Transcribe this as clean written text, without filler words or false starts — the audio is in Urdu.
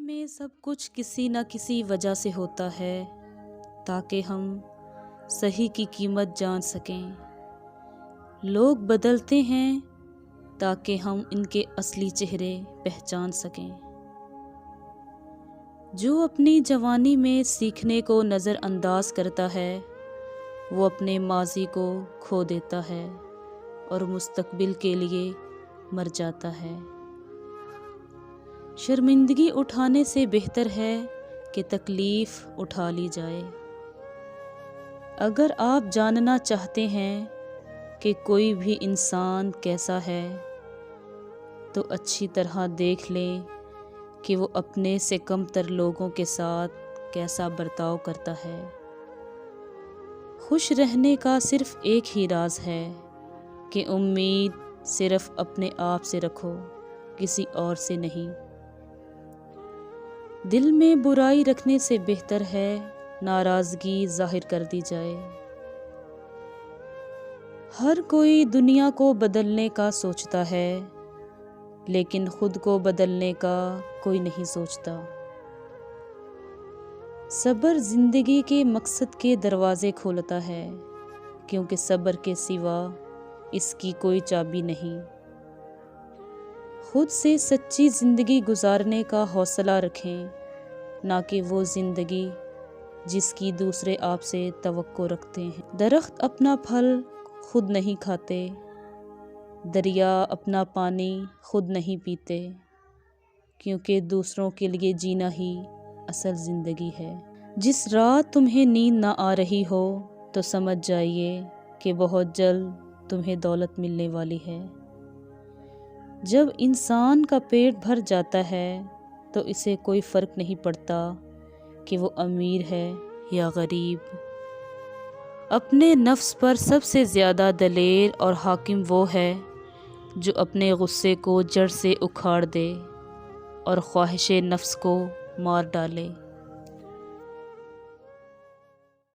میں سب کچھ کسی نہ کسی وجہ سے ہوتا ہے تاکہ ہم صحیح کی قیمت جان سکیں۔ لوگ بدلتے ہیں تاکہ ہم ان کے اصلی چہرے پہچان سکیں۔ جو اپنی جوانی میں سیکھنے کو نظر انداز کرتا ہے وہ اپنے ماضی کو کھو دیتا ہے اور مستقبل کے لیے مر جاتا ہے۔ شرمندگی اٹھانے سے بہتر ہے کہ تکلیف اٹھا لی جائے۔ اگر آپ جاننا چاہتے ہیں کہ کوئی بھی انسان کیسا ہے تو اچھی طرح دیکھ لیں کہ وہ اپنے سے کم تر لوگوں کے ساتھ کیسا برتاؤ کرتا ہے۔ خوش رہنے کا صرف ایک ہی راز ہے کہ امید صرف اپنے آپ سے رکھو، کسی اور سے نہیں۔ دل میں برائی رکھنے سے بہتر ہے ناراضگی ظاہر کر دی جائے۔ ہر کوئی دنیا کو بدلنے کا سوچتا ہے لیکن خود کو بدلنے کا کوئی نہیں سوچتا۔ صبر زندگی کے مقصد کے دروازے کھولتا ہے کیونکہ صبر کے سوا اس کی کوئی چابی نہیں۔ خود سے سچی زندگی گزارنے کا حوصلہ رکھیں، نہ کہ وہ زندگی جس کی دوسرے آپ سے توقع رکھتے ہیں۔ درخت اپنا پھل خود نہیں کھاتے، دریا اپنا پانی خود نہیں پیتے، کیونکہ دوسروں کے لیے جینا ہی اصل زندگی ہے۔ جس رات تمہیں نیند نہ آ رہی ہو تو سمجھ جائیے کہ بہت جلد تمہیں دولت ملنے والی ہے۔ جب انسان کا پیٹ بھر جاتا ہے تو اسے کوئی فرق نہیں پڑتا کہ وہ امیر ہے یا غریب۔ اپنے نفس پر سب سے زیادہ دلیر اور حاکم وہ ہے جو اپنے غصے کو جڑ سے اکھاڑ دے اور خواہش نفس کو مار ڈالے۔